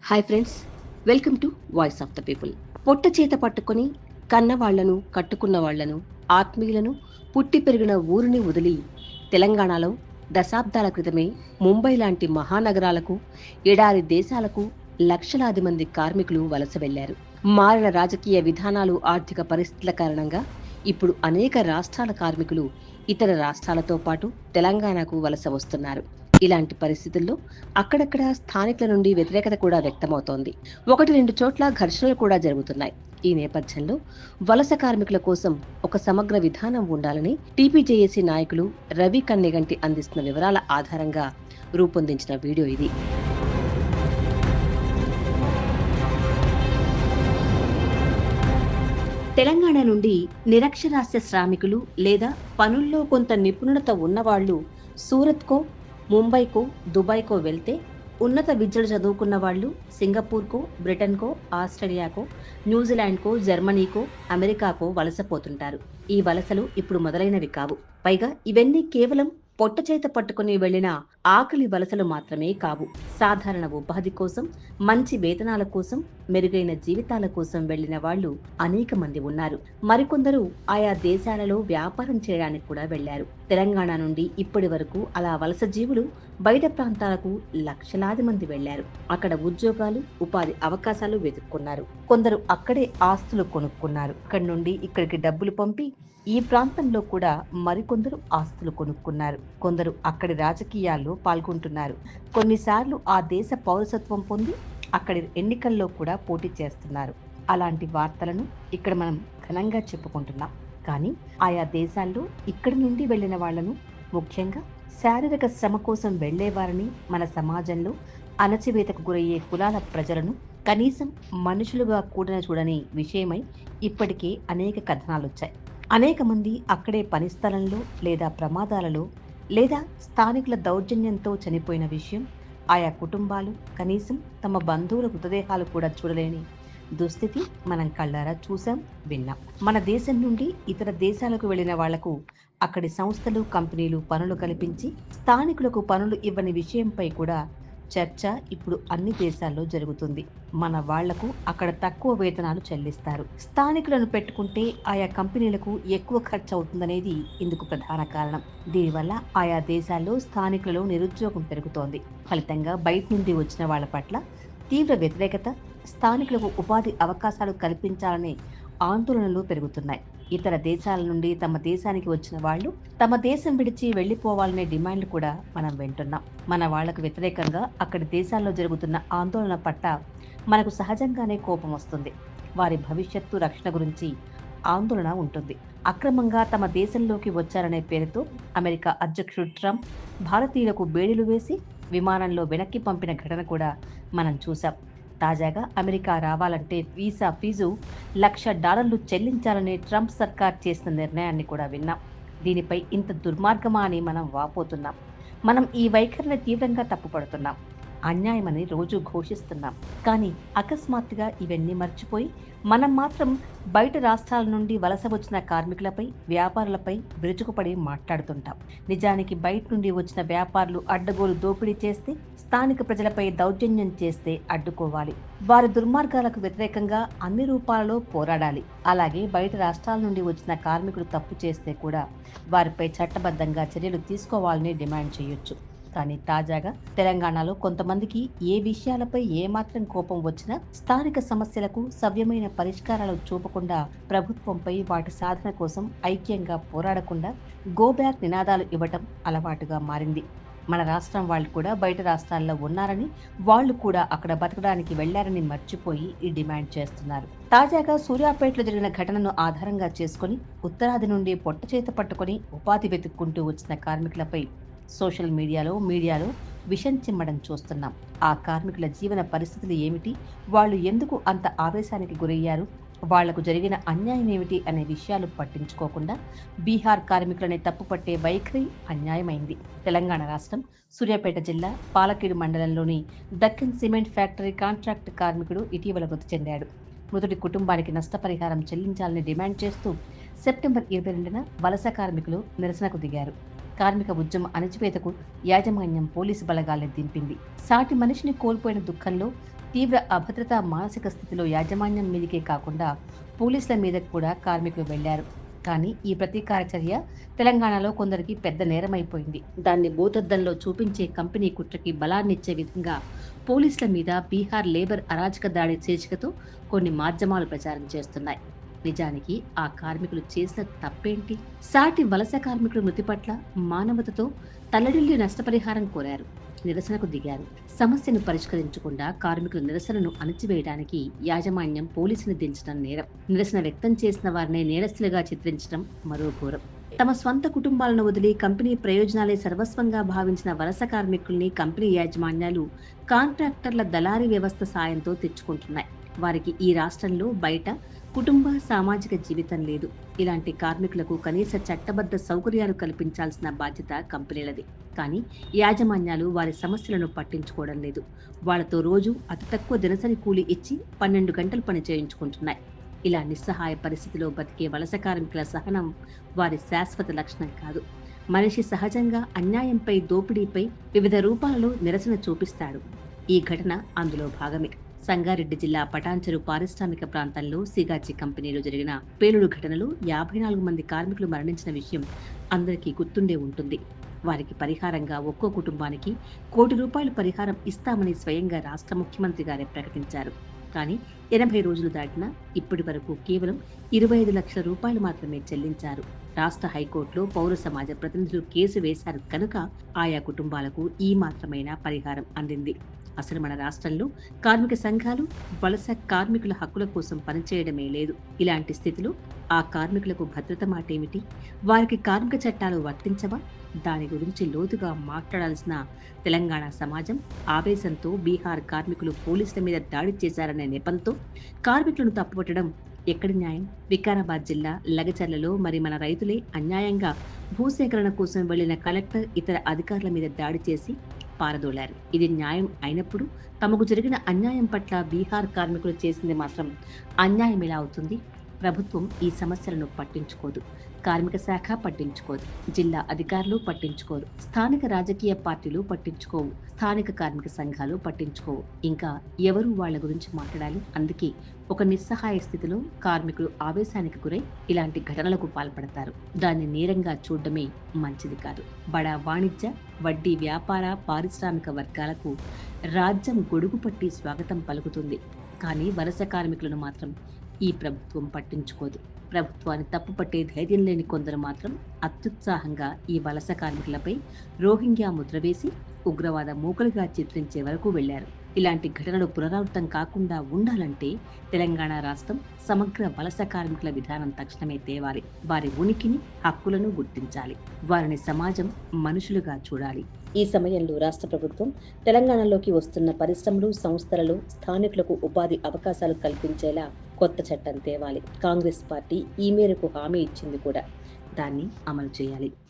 Hi friends, welcome to voice of the people. పొట్ట చేత పట్టుకొని కన్నవాళ్లను, కట్టుకున్న వాళ్లను, ఆత్మీయులను, పుట్టి పెరిగిన ఊరిని వదిలి తెలంగాణలో దశాబ్దాల క్రితమే ముంబై లాంటి మహానగరాలకు, ఎడారి దేశాలకు లక్షలాది మంది కార్మికులు వలస వెళ్లారు. మారిన రాజకీయ విధానాలు, ఆర్థిక పరిస్థితుల కారణంగా ఇప్పుడు అనేక రాష్ట్రాల కార్మికులు ఇతర రాష్ట్రాలతో పాటు తెలంగాణకు వలస వస్తున్నారు. ఇలాంటి పరిస్థితుల్లో అక్కడక్కడ స్థానికుల నుండి వ్యతిరేకత కూడా వ్యక్తమవుతోంది. 1-2 చోట్ల ఘర్షణలు కూడా జరుగుతున్నాయి. ఈ నేపథ్యంలో వలస కార్మికుల కోసం ఒక సమగ్ర విధానం ఉండాలని టీపీజేఏసీ నాయకులు రవి కన్నెగంటి అందిస్తున్న వివరాల ఆధారంగా రూపొందించిన వీడియో ఇది. తెలంగాణ నుండి నిరక్షరాస్య శ్రామికులు లేదా పనుల్లో కొంత నిపుణత ఉన్నవాళ్లు సూరత్కో, ముంబైకో, దుబాయ్కో వెళ్తే, ఉన్నత విద్యలు చదువుకున్న వాళ్ళు సింగపూర్కో, బ్రిటన్కో, ఆస్ట్రేలియాకో, న్యూజిలాండ్కో, జర్మనీకో, అమెరికాకో వలసపోతుంటారు. ఈ వలసలు ఇప్పుడు మొదలైనవి కావు. పైగా ఇవన్నీ కేవలం పొట్ట చేత పట్టుకుని వెళ్లిన ఆకలి వలసలు మాత్రమే కావు. సాధారణ ఉపాధి కోసం, మంచి వేతనాల కోసం, మెరుగైన జీవితాల కోసం వెళ్లిన వాళ్ళు అనేక మంది ఉన్నారు. మరికొందరు ఆయా దేశాలలో వ్యాపారం చేయడానికి కూడా వెళ్లారు. తెలంగాణ నుండి ఇప్పటి వరకు అలా వలస జీవులు బయట ప్రాంతాలకు లక్షలాది మంది వెళ్లారు. అక్కడ ఉద్యోగాలు, ఉపాధి అవకాశాలు వెతుక్కున్నారు. కొందరు అక్కడే ఆస్తులు కొనుక్కున్నారు. అక్కడి నుండి ఇక్కడికి డబ్బులు పంపి ఈ ప్రాంతంలో కూడా మరికొందరు ఆస్తులు కొనుక్కున్నారు. కొందరు అక్కడి రాజకీయాల్లో పాల్గొంటున్నారు. కొన్నిసార్లు ఆ దేశ పౌరసత్వం పొంది అక్కడి ఎన్నికల్లో కూడా పోటీ చేస్తున్నారు. అలాంటి వార్తలను ఇక్కడ మనం ఘనంగా చెప్పుకుంటున్నాం. కానీ ఆయా దేశాల్లో ఇక్కడి నుండి వెళ్లిన వాళ్లను, ముఖ్యంగా శారీరక శ్రమ కోసం వెళ్లేవారని, మన సమాజంలో అణచివేతకు గురయ్యే కులాల ప్రజలను కనీసం మనుషులుగా కూడా చూడని విషయమై ఇప్పటికే అనేక కథనాలొచ్చాయి. అనేక మంది అక్కడే పని స్థలంలో లేదా ప్రమాదాలలో లేదా స్థానికుల దౌర్జన్యంతో చనిపోయిన విషయం, ఆయా కుటుంబాలు కనీసం తమ బంధువుల మృతదేహాలు కూడా చూడలేని దుస్థితి మనం కళ్ళారా చూసాం, విన్నాం. మన దేశం నుండి ఇతర దేశాలకు వెళ్లిన వాళ్లకు అక్కడి సంస్థలు, కంపెనీలు పనులు కల్పించి స్థానికులకు పనులు ఇవ్వని విషయంపై కూడా చర్చ ఇప్పుడు అన్ని దేశాల్లో జరుగుతుంది. మన వాళ్లకు అక్కడ తక్కువ వేతనాలు చెల్లిస్తారు. స్థానికులను పెట్టుకుంటే ఆయా కంపెనీలకు ఎక్కువ ఖర్చు అవుతుందనేది ఇందుకు ప్రధాన కారణం. దీనివల్ల ఆయా దేశాల్లో స్థానికులలో నిరుద్యోగం పెరుగుతోంది. ఫలితంగా బయట నుండి వచ్చిన వాళ్ల పట్ల తీవ్ర వ్యతిరేకత, స్థానికులకు ఉపాధి అవకాశాలు కల్పించాలనే ఆందోళనలు పెరుగుతున్నాయి. ఇతర దేశాల నుండి తమ దేశానికి వచ్చిన వాళ్ళు తమ దేశం విడిచి వెళ్లిపోవాలనే డిమాండ్లు కూడా మనం వింటున్నాం. మన వాళ్లకు వ్యతిరేకంగా అక్కడి దేశాల్లో జరుగుతున్న ఆందోళన పట్ల మనకు సహజంగానే కోపం వస్తుంది. వారి భవిష్యత్తు, రక్షణ గురించి ఆందోళన ఉంటుంది. అక్రమంగా తమ దేశంలోకి వచ్చారనే పేరుతో అమెరికా అధ్యక్షుడు ట్రంప్ భారతీయులకు బేడీలు వేసి విమానంలో వెనక్కి పంపిన ఘటన కూడా మనం చూసాం. తాజాగా అమెరికా రావాలంటే వీసా ఫీజు $1,00,000 చెల్లించాలనే ట్రంప్ సర్కార్ చేసిన నిర్ణయాన్ని కూడా విన్నాం. దీనిపై ఇంత దుర్మార్గమా అని మనం వాపోతున్నాం. మనం ఈ వైఖరిని తీవ్రంగా తప్పుపడుతున్నాం. అన్యాయమని రోజు ఘోషిస్తున్నాం. కానీ అకస్మాత్తుగా ఇవన్నీ మర్చిపోయి మనం మాత్రం బయట రాష్ట్రాల నుండి వలస వచ్చిన కార్మికులపై, వ్యాపారులపై విరుచుకుపడి మాట్లాడుతుంటాం. నిజానికి బయట నుండి వచ్చిన వ్యాపారులు అడ్డగోలు దోపిడీ చేస్తే, స్థానిక ప్రజలపై దౌర్జన్యం చేస్తే అడ్డుకోవాలి. వారి దుర్మార్గాలకు వ్యతిరేకంగా అన్ని రూపాలలో పోరాడాలి. అలాగే బయట రాష్ట్రాల నుండి వచ్చిన కార్మికులు తప్పు చేస్తే కూడా వారిపై చట్టబద్ధంగా చర్యలు తీసుకోవాలని డిమాండ్ చేయొచ్చు. కానీ తాజాగా తెలంగాణలో కొంతమందికి ఏ విషయాలపై ఏమాత్రం కోపం వచ్చినా స్థానిక సమస్యలకు సవ్యమైన పరిష్కారాలు చూపకుండా, ప్రభుత్వంపై వాటి సాధన కోసం ఐక్యంగా పోరాడకుండా గో బ్యాక్ నినాదాలు ఇవ్వటం అలవాటుగా మారింది. మన రాష్ట్రం వాళ్ళు కూడా బయట రాష్ట్రాల్లో ఉన్నారని, వాళ్ళు కూడా అక్కడ బతకడానికి వెళ్లారని మర్చిపోయి ఈ డిమాండ్ చేస్తున్నారు. తాజాగా సూర్యాపేటలో జరిగిన ఘటనను ఆధారంగా చేసుకుని ఉత్తరాది నుండి పొట్ట చేత పట్టుకుని ఉపాధి వెతుక్కుంటూ వచ్చిన కార్మికులపై సోషల్ మీడియాలో విషం చిమ్మడం చూస్తున్నాం. ఆ కార్మికుల జీవన పరిస్థితులు ఏమిటి, వాళ్ళు ఎందుకు అంత ఆవేశానికి గురయ్యారు, వాళ్లకు జరిగిన అన్యాయం ఏమిటి అనే విషయాలు పట్టించుకోకుండా బీహార్ కార్మికులని తప్పుపట్టే వైఖరి అన్యాయమైంది. తెలంగాణ రాష్ట్రం సూర్యాపేట జిల్లా పాలకీడు మండలంలోని దక్కన్ సిమెంట్ ఫ్యాక్టరీ కాంట్రాక్ట్ కార్మికుడు ఇటీవల మృతి చెందాడు. మృతుడి కుటుంబానికి నష్టపరిహారం చెల్లించాలని డిమాండ్ చేస్తూ సెప్టెంబర్ 22న వలస కార్మికులు నిరసనకు దిగారు. కార్మిక ఉద్యమ అణచివేతకు యాజమాన్యం పోలీసు బలగాల్ని దింపింది. సాటి మనిషిని కోల్పోయిన దుఃఖంలో తీవ్ర అభద్రతా మానసిక స్థితిలో యాజమాన్యం మీదికే కాకుండా పోలీసుల మీదకు కూడా కార్మికులు వెళ్లారు. కానీ ఈ ప్రతీకార చర్య తెలంగాణలో కొందరికి పెద్ద నేరమైపోయింది. దాన్ని భూతద్దంలో చూపించే కంపెనీ కుట్రకి బలాన్నిచ్చే విధంగా పోలీసుల మీద బీహార్ లేబర్ అరాచక దాడి శీర్షికతో కొన్ని మాధ్యమాలు ప్రచారం చేస్తున్నాయి. నిజానికి ఆ కార్మికులు చేసిన తప్పేంటి? సాటి వలస కార్మికుల మృతి పట్ల మానవతతో తల్లడిల్లి నష్టపరిహారం కోరారు. నిరసనకు దిగారు. సమస్యను పరిష్కరించకుండా కార్మికుల నిరసనను అణచివేయడానికి యాజమాన్యం పోలీసుని దించడం నేరం. నిరసన వ్యక్తం చేసిన వారిని నేరస్తులుగా చిత్రించడం మరో ఘోరం. తమ స్వంత కుటుంబాలను వదిలి కంపెనీ ప్రయోజనాలే సర్వస్వంగా భావించిన వలస కార్మికుల్ని కంపెనీ యాజమాన్యాలు కాంట్రాక్టర్ల దళారీ వ్యవస్థ సాయంతో తెచ్చుకుంటున్నాయి. వారికి ఈ రాష్ట్రంలో బయట కుటుంబ సామాజిక జీవితం లేదు. ఇలాంటి కార్మికులకు కనీస చట్టబద్ధ సౌకర్యాలు కల్పించాల్సిన బాధ్యత కంపెనీలది. కానీ యాజమాన్యాలు వారి సమస్యలను పట్టించుకోవడం లేదు. వాళ్లతో రోజు అతి తక్కువ దినసరి కూలీ ఇచ్చి 12 గంటలు పని చేయించుకుంటున్నాయి. ఇలా నిస్సహాయ పరిస్థితిలో బతికే వలస కార్మికుల సహనం వారి శాశ్వత లక్షణం కాదు. మనిషి సహజంగా అన్యాయంపై, దోపిడీపై వివిధ రూపాలలో నిరసన చూపిస్తాడు. ఈ ఘటన అందులో భాగమే. సంగారెడ్డి జిల్లా పటాన్చెరు పారిశ్రామిక ప్రాంతంలో సిగాచి కంపెనీలో జరిగిన పేలుడు ఘటనలో 54 మంది కార్మికులు మరణించిన విషయం అందరికీ గుర్తుండే ఉంటుంది. వారికి పరిహారంగా ఒక్కో కుటుంబానికి ₹1 కోటి పరిహారం ఇస్తామని స్వయంగా రాష్ట్ర ముఖ్యమంత్రి గారే ప్రకటించారు. కానీ 80 రోజులు దాటినా ఇప్పటి వరకు కేవలం ₹25 లక్షల మాత్రమే చెల్లించారు. రాష్ట్ర హైకోర్టులో పౌర సమాజ ప్రతినిధులు కేసు వేశారు కనుక ఆయా కుటుంబాలకు ఈ మాత్రమైనా పరిహారం అందింది. అసలు మన రాష్ట్రంలో కార్మిక సంఘాలు వలస కార్మికుల హక్కుల కోసం పనిచేయడమే లేదు. ఇలాంటి స్థితిలో ఆ కార్మికులకు భద్రత మాటేమిటి? వారికి కార్మిక చట్టాలు వర్తించవా? దాని గురించి లోతుగా మాట్లాడాల్సిన తెలంగాణ సమాజం ఆవేశంతో బీహార్ కార్మికులు పోలీసుల మీద దాడి చేశారనే నెపంతో కార్మికులను తప్పుపట్టడం ఎక్కడి న్యాయం? వికారాబాద్ జిల్లా లగచర్లలో మరి మన రైతులే అన్యాయంగా భూసేకరణ కోసం వెళ్లిన కలెక్టర్, ఇతర అధికారుల మీద దాడి చేసి పారదోలారు. ఇది న్యాయం అయినప్పుడు తమకు జరిగిన అన్యాయం పట్ల బీహార్ కార్మికులు చేసింది మాత్రం అన్యాయం ఎలా అవుతుంది? ప్రభుత్వం ఈ సమస్యలను పట్టించుకోదు. కార్మిక శాఖ పట్టించుకోదు. జిల్లా అధికారులు పట్టించుకోరు. స్థానిక రాజకీయ పార్టీలు పట్టించుకోవు. స్థానిక కార్మిక సంఘాలు పట్టించుకోవు. ఇంకా ఎవరు వాళ్ల గురించి మాట్లాడాలి? అందుకే ఒక నిస్సహాయ స్థితిలో కార్మికులు ఆవేశానికి గురై ఇలాంటి ఘటనలకు పాల్పడతారు. దాన్ని నేరంగా చూడడమే మంచిది కాదు. బడా వాణిజ్య, వడ్డీ వ్యాపార, పారిశ్రామిక వర్గాలకు రాజ్యం గొడుగు పట్టి స్వాగతం పలుకుతుంది. కానీ వలస కార్మికులను మాత్రం ఈ ప్రభుత్వం పట్టించుకోదు. ప్రభుత్వాన్ని తప్పుపట్టే ధైర్యం లేని కొందరు మాత్రం అత్యుత్సాహంగా ఈ వలస కార్మికులపై రోహింగ్యా ముద్ర వేసి ఉగ్రవాద మూకలుగా చిత్రించే వరకు వెళ్లారు. ఇలాంటి ఘటనలు పునరావృతం కాకుండా ఉండాలంటే తెలంగాణ రాష్ట్రం సమగ్ర వలస కార్మికుల విధానం తక్షణమే తేవాలి. వారి ఉనికిని, హక్కులను గుర్తించాలి. వారిని సమాజం మనుషులుగా చూడాలి. ఈ సమయంలో రాష్ట్ర ప్రభుత్వం తెలంగాణలోకి వస్తున్న పరిశ్రమలు, సంస్థలలో స్థానికులకు ఉపాధి అవకాశాలు కల్పించేలా కొత్త చట్టం తేవాలి. కాంగ్రెస్ పార్టీ ఈ మేరకు హామీ ఇచ్చింది కూడా. దాన్ని అమలు చేయాలి.